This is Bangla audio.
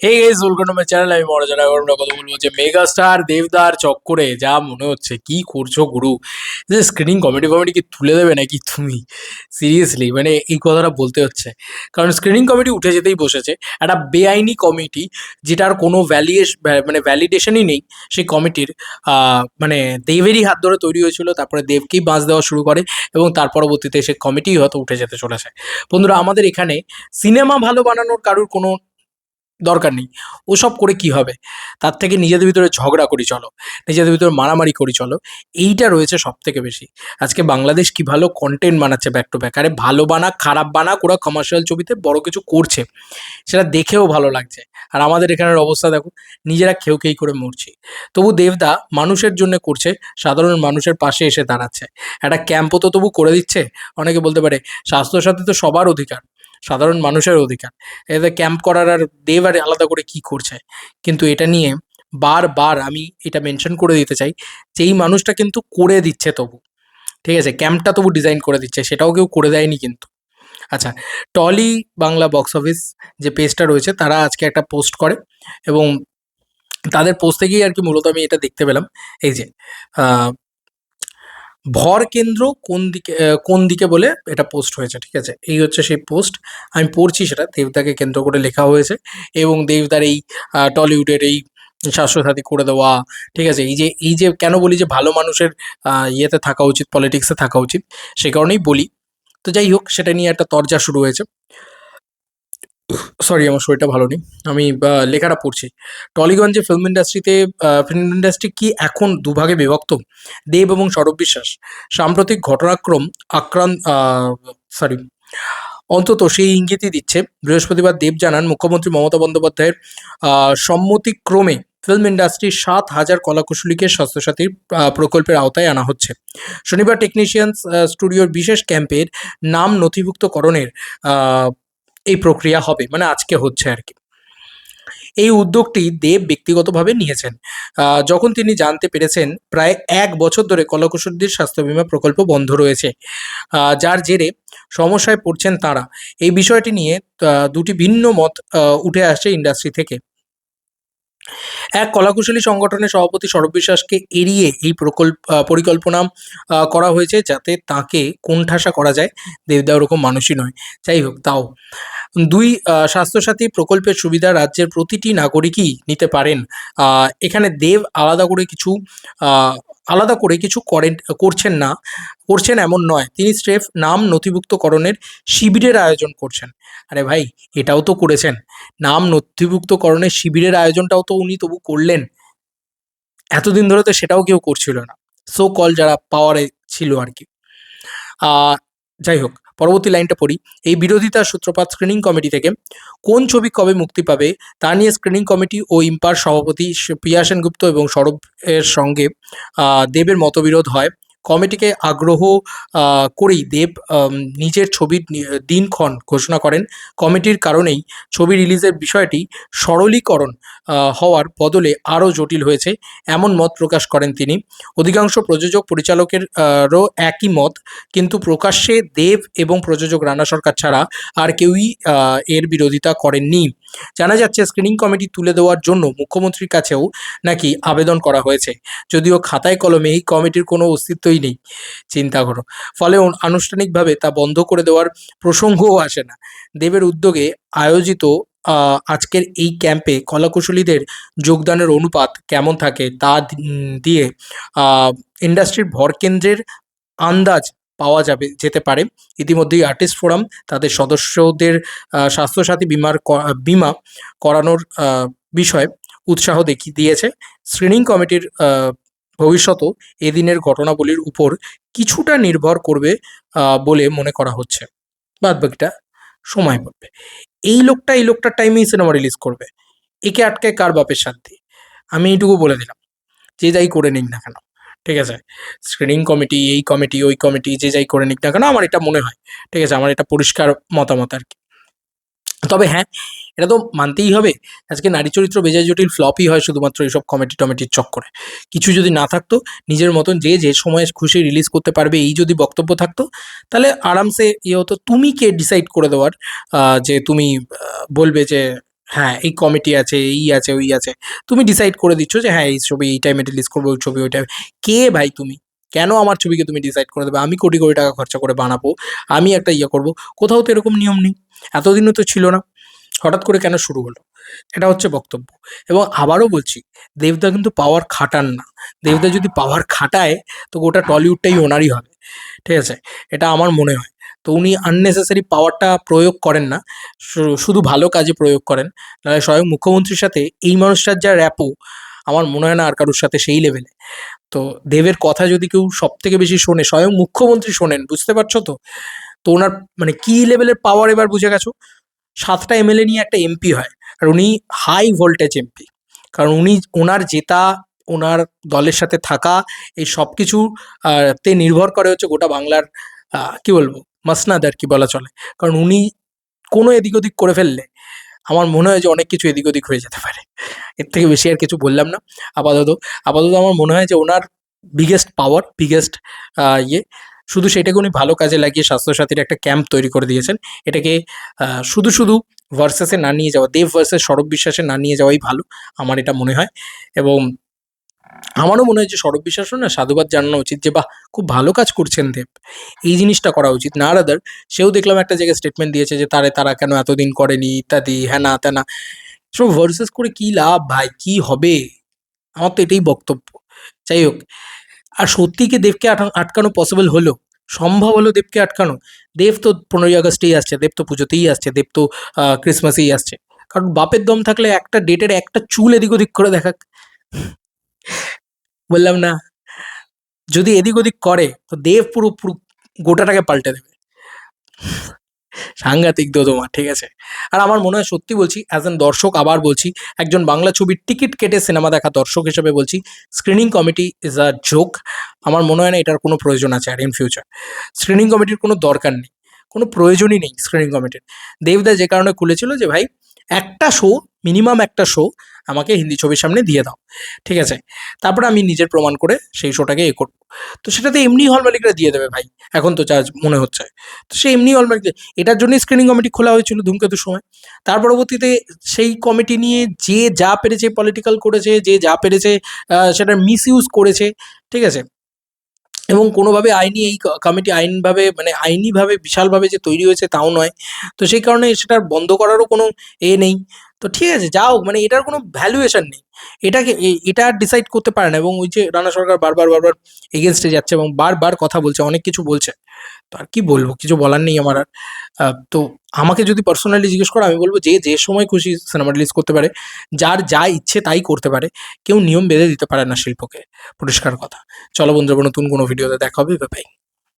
এই guys, welcome to my channel. আমি মনোজন। এখন আমরা কথা বলবো যে মেগা স্টার দেবদার চক্করে যা মনে হচ্ছে কি করছো গুরু, যে স্ক্রিনিং কমেডি কমেডি কি তুলে দেবে নাকি তুমি? সিরিয়াসলি মানে এই কথাটা বলতে হচ্ছে, কারণ স্ক্রিনিং কমেডি উঠে যেতেই বসেছে। একটা বেআইনি কমিটি, যেটার কোনো মানে ভ্যালিডেশনই নেই সেই কমিটির, মানে দেবেরই হাত ধরে তৈরি হয়েছিল, তারপরে দেবকেই বাঁচ দেওয়া শুরু করে এবং তার পরবর্তীতে সে কমিটি হয়তো উঠে যেতে চলেছে। বন্ধুরা, আমাদের এখানে সিনেমা ভালো বানানোর কারোর কোনো দরকার নেই। ওসব করে কি হবে? তার থেকে নিজেদের ভিতরে ঝগড়া করি চলো, নিজেদের ভিতরে মারামারি করি চলো। এইটা রয়েছে সবথেকে বেশি। আজকে বাংলাদেশ কি ভালো কনটেন্ট বানাচ্ছে ব্যাক টু ব্যাক। আরে ভালো বানাক খারাপ বানাক, ওরা কমার্শিয়াল ছবিতে বড় কিছু করছে, সেটা দেখেও ভালো লাগছে। আর আমাদের এখানের অবস্থা দেখো, নিজেরা খেউ খেই করে মরছি। তবু দেবদা মানুষের জন্য করছে, সাধারণ মানুষের পাশে এসে দাঁড়াচ্ছে। একটা ক্যাম্পও তো তবু করে দিচ্ছে। অনেকে বলতে পারে স্বাস্থ্যসাথী তো সবার অধিকার, সাধারণ মানুষের অধিকার। এতে ক্যাম্প করার আর দেব আর আলাদা করে কি করছে? কিন্তু এটা নিয়ে বারবার আমি এটা মেনশন করে দিতে চাই যে এই মানুষটা কিন্তু করে দিচ্ছে তবু, ঠিক আছে? ক্যাম্পটা তবু ডিজাইন করে দিচ্ছে, সেটাও কেউ করে দেয়নি কিন্তু। আচ্ছা, টলি বাংলা বক্স অফিস যে পেজটা রয়েছে, তারা আজকে একটা পোস্ট করে এবং তাদের পোস্ট থেকেই আর কি মূলত আমি এটা দেখতে পেলাম। এই যে আহ, ভর কেন্দ্র কোন দিকে বলে এটা পোস্ট হয়েছে, ঠিক আছে? এই হচ্ছে সেই পোস্ট। আমি পড়ছি, সেটা দেবদাকে কেন্দ্র করে লেখা হয়েছে এবং দেবদার এই টলিউডের এই স্বাস্থ্যসাথী করে দেওয়া, ঠিক আছে? এই যে কেন বলি যে ভালো মানুষের ইয়েতে থাকা উচিত, পলিটিক্সে থাকা উচিত, সে কারণেই বলি। তো যাই হোক, সেটা নিয়ে একটা তরজা শুরু হয়েছে। সরি, আমার শরীরটা ভালো নেই। আমি লেখাটা পড়ছি। টলিগঞ্জে ফিল্ম ইন্ডাস্ট্রি কি এখন দুভাগে বিভক্ত? দেব এবং সৌরভ বিশ্বাস সাম্প্রতিক ঘটনাক্রম আক্রান্ত, সরি, অন্তত সেই ইঙ্গিতই দিচ্ছে। বৃহস্পতিবার দেব জানান, মুখ্যমন্ত্রী মমতা বন্দ্যোপাধ্যায়ের সম্মতিক্রমে ফিল্ম ইন্ডাস্ট্রির 7,000 কলাকুশলীকে স্বাস্থ্যসাথীর প্রকল্পের আওতায় আনা হচ্ছে। শনিবার টেকনিশিয়ানস স্টুডিওর বিশেষ ক্যাম্পের নাম নথিভুক্তকরণের আহ, এই প্রক্রিয়া হবে, মানে আজকে হচ্ছে আর কি। এই উদ্যোগটি দেব ব্যক্তিগতভাবে নিয়েছেন যখন তিনি জানতে পেরেছেন প্রায় 1 বছর ধরে কলাকুশলীদের স্বাস্থ্য বীমা প্রকল্প বন্ধ রয়েছে, যার জেরে সমস্যায় পড়ছেন তাঁরা। এই বিষয়টি নিয়ে দুটি ভিন্ন মত উঠে আসছে ইন্ডাস্ট্রি থেকে। এক কলাকুশলী সংগঠনের সভাপতি সৌরভ বিশ্বাসকে এড়িয়ে এই পরিকল্পনা করা হয়েছে, যাতে তাকে কোণঠাসা করা যায়। দেবদা ওরকম মানুষই নয়। যাই হোক, তাও দুই স্বাস্থ্যসাথী প্রকল্পের সুবিধা রাজ্যের প্রতিটি নাগরিকই নিতে পারেন। এখানে দেব আহ, আলাদা করে কিছু করছেন না, করছেন এমন নয়। তিনি স্রেফ নাম নথিভুক্তকরণের শিবিরের আয়োজন করছেন। আরে ভাই, এটাও তো করেছেন। নাম নথিভুক্তকরণের শিবিরের আয়োজনটাও তো উনি তবু করলেন। এতদিন ধরে তো সেটাও কেউ করছিল না, সো কল যারা পাওয়ারে ছিল আর কি। আহ, যাই হোক, পরবর্তী লাইনটা পড়ি। এই বিরোধিতার সূত্রপাত স্ক্রিনিং কমিটি থেকে। কোন ছবি কবে মুক্তি পাবে তা নিয়ে স্ক্রিনিং কমিটি ও ইম্পার সভাপতি প্রিয়া সেনগুপ্ত এবং সৌরভ এর সঙ্গে দেবের মতবিরোধ হয়। কমিটিকে আগ্রহ করেই দেব নিজের ছবির দিনক্ষণ ঘোষণা করেন। কমিটির কারণেই ছবি রিলিজের বিষয়টি সরলীকরণ হওয়ার বদলে আরও জটিল হয়েছে, এমন মত প্রকাশ করেন তিনি। অধিকাংশ প্রযোজক পরিচালকের একই মত, কিন্তু প্রকাশ্যে দেব এবং প্রযোজক রানা সরকার ছাড়া আর কেউই এর বিরোধিতা করেননি। জানা যাচ্ছে স্ক্রিনিং কমিটি তুলে দেওয়ার জন্য মুখ্যমন্ত্রীর কাছেও নাকি আবেদন করা হয়েছে, যদিও খাতায় কলমে এই কমিটির কোনো অস্তিত্বই নেই। চিন্তা করো। ফলে আনুষ্ঠানিকভাবে তা বন্ধ করে দেওয়ার প্রসঙ্গও আসে না। দেবের উদ্যোগে আয়োজিত আজকের এই ক্যাম্পে কলাকুশলীদের যোগদানের অনুপাত কেমন থাকে তা দিয়ে ইন্ডাস্ট্রির ভরকেন্দ্রের আন্দাজ পাওয়া যেতে পারে। ইতিমধ্যেই আর্টিস্ট ফোরাম তাদের সদস্যদের স্বাস্থ্যসাথী বীমা করানোর বিষয়ে উৎসাহ দিয়েছে। স্ক্রিনিং কমিটির ভবিষ্যতও এদিনের ঘটনাবলীর উপর কিছুটা নির্ভর করবে বলে মনে করা হচ্ছে। বাদ বাকিটা সময় বলবে। এই লোকটার টাইমেই সিনেমা রিলিজ করবে। একে আটকায় কার বাপের শান্তি? আমি এইটুকু বলে দিলাম, যে যাই করে নিক না কেন, ঠিক আছে? স্ক্রিনিং কমিটি, এই কমিটি, ওই কমিটি, যে যাই করে নিক না কেন, আমার এটা মনে হয়, ঠিক আছে? আমার এটা পরিষ্কার মতামত আর কি। তবে হ্যাঁ, এটা তো মানতেই হবে, আজকে নারী চরিত্র বেজায় জটিল ফ্লপই হয় শুধুমাত্র এইসব কমিটি টমিটির চক্করে। কিছু যদি না থাকতো, নিজের মতন যে সময় খুশি রিলিজ করতে পারবে, এই যদি বক্তব্য থাকতো, তাহলে আরামসে ইয়ে হতো। তুমি কে ডিসাইড করে দেওয়ার যে তুমি বলবে যে হ্যাঁ, এই কমিটি আছে, এই আছে, ওই আছে। তুমি ডিসাইড করে দিচ্ছ যে হ্যাঁ, এই ছবি এই টাইমে রিলিজ করবো, ওই ছবি ওই টাইমে। কে ভাই তুমি? কেন আমার ছবিকে তুমি ডিসাইড করে দেবে? আমি কোটি, কোটি টাকা খরচা করে বানাবো। আমি একটা ইয়ে করব। কোথাও তো এরকম নিয়ম নেই। এতদিনও তো ছিল না। হঠাৎ করে কেন শুরু হলো? এটা হচ্ছে বক্তব্য। এবং আবারও বলছি, দেবদা কিন্তু পাওয়ার খাটান না। দেবদা যদি পাওয়ার খাটায় তো গোটা টলিউডটাই ওনারই হবে। ঠিক আছে? এটা আমার মনে হয়। তো উনি আননেসেসারি পাওয়ারটা প্রয়োগ করেন না। শুধু ভালো কাজে প্রয়োগ করেন। নাহলে স্বয়ং মুখ্যমন্ত্রীর সাথে এই মানুষটার যা র‍্যাপো, আমার মনে হয় না আর কারোর সাথে সেই লেভেলে। তো দেবের কথা যদি কেউ সবথেকে বেশি শোনে, স্বয়ং মুখ্যমন্ত্রী শোনেন, বুঝতে পারছো তো? তো ওনার মানে কি লেভেলের পাওয়ার এবার বুঝে গেছো? ৭টা এমএলএ নিয়ে একটা এমপি হয়। আর উনি হাই ভোল্টেজ এমপি। কারণ ওনার জেতা, ওনার দলের সাথে থাকা, এই সবকিছু তে নির্ভর করে হচ্ছে গোটা বাংলার কি বলবো? মাসনাদ আরকি বলা চলে। কারণ উনি কোনো এদিক ওদিক করে ফেললে আমার মনে হয় যে অনেক কিছু এদিক ওদিক হয়ে যেতে পারে। এর থেকে বেশি আর কিছু বললাম না। আপাতত, আপাতত আমার মনে হয় যে ওনার বিগেস্ট পাওয়ার, বিগেস্ট ইয়ে শুধু সেটাকে উনি ভালো কাজে লাগিয়ে স্বাস্থ্যসাথীর একটা ক্যাম্প তৈরি করে দিয়েছেন। এটাকে শুধু ভার্সেসে না নিয়ে যাওয়া, দেব ভার্সেস সৌরভ বিশ্বাসে না নিয়ে যাওয়াই ভালো। আমার এটা মনে হয়। এবং আমারও মনে হয় যে সৌরভ বিশ্বাসও না সাধুবাদ জানানো উচিত যে বাহ! খুব ভালো কাজ করছেন দেব। এই জিনিসটা করা উচিত। না রাদার সেও দেখলাম একটা জায়গায় স্টেটমেন্ট দিয়েছে যে তারা কেন এতদিন করেনি ইত্যাদি, হ্যানা-ত্যানা। এসব ভার্সেস করে কি লাভ ভাই? কি হবে? আমার তো এটাই বক্তব্য। যাই হোক, আর সত্যি কি দেবকে আটকানো পসিবল হলো? সম্ভব হলো দেবকে আটকানো? দেব তো ১৫ই আগস্টেই আসছে, দেব তো পুজোতেই আসছে, দেব তো ক্রিসমাসেই আসছে। কারণ বাপের দম থাকলে একটা ডেটের একটা চুল এদিক ওদিক করে দেখাক। বললাম না? যদি এদিক ওদিক করে তো দেব পুরো গোটাটাকে পাল্টে দেবে। সাংঘাতিক দোদমা, ঠিক আছে? আর আমার মনে হয় সত্যি বলছি অ্যাজ অ্যান দর্শক আবার বলছি, একজন বাংলা ছবির টিকিট কেটে সিনেমা দেখা দর্শক হিসেবে বলছি, screening committee is a joke. আমার মনে হয় না এটার কোনো প্রয়োজন আছে আর ইন ফিউচার। স্ক্রিনিং কমিটির কোনো দরকার নেই। কোনো প্রয়োজনই নেই স্ক্রিনিং কমিটির। দেবদা যে কারণে খুলেছিল যে ভাই একটা শো, মিনিমাম একটা শো আমাকে হিন্দি ছবির সামনে দিয়ে দাও। ঠিক আছে? তারপরে আমি নিজের প্রমাণ করে সেই শোটাকে করব। তো সেটাতে এমনি হল মালিকরা দিয়ে দেবে ভাই। এখন তো যা মনে হচ্ছে। তো সে এমনি হল মালিক, এটার জন্যই স্ক্রিনিং কমিটি খোলা হয়েছিল ধূমকেতুর সময়। তার পরবর্তীতে সেই কমিটি নিয়ে যে যা পেরেছে পলিটিক্যাল করেছে, যে যা পেরেছে সেটার মিসইউজ করেছে। ঠিক আছে? এবং কোনোভাবে আইনি এই কমিটি আইনভাবে মানে আইনিভাবে বিশালভাবে যে তৈরি হয়েছে তাও নয়। তো সেই কারণে সেটার বন্ধ করারও কোনো নেই। তো ঠিক আছে, যা হোক মানে এটার কোনো ভ্যালুয়েশন নেই। এটা আর ডিসাইড করতে পারে না এবং ওই যে রানা সরকার বারবার এগেইনস্ট এ যাচ্ছে এবং বারবার কথা বলছে, অনেক কিছু বলছে। তো আর কি বলবো? কিছু বলার নেই আমার আর। তো আমাকে যদি পার্সোনালি জিজ্ঞেস করো আমি বলব যে সময় খুশি সিনেমা রিলিজ করতে পারে। যার যা ইচ্ছে তাই করতে পারে। কেউ নিয়ম বেঁধে দিতে পারে না শিল্পকে। পরিষ্কার কথা। চলো বন্ধুরা, নতুন কোনো ভিডিওতে দেখা হবে। Bye bye.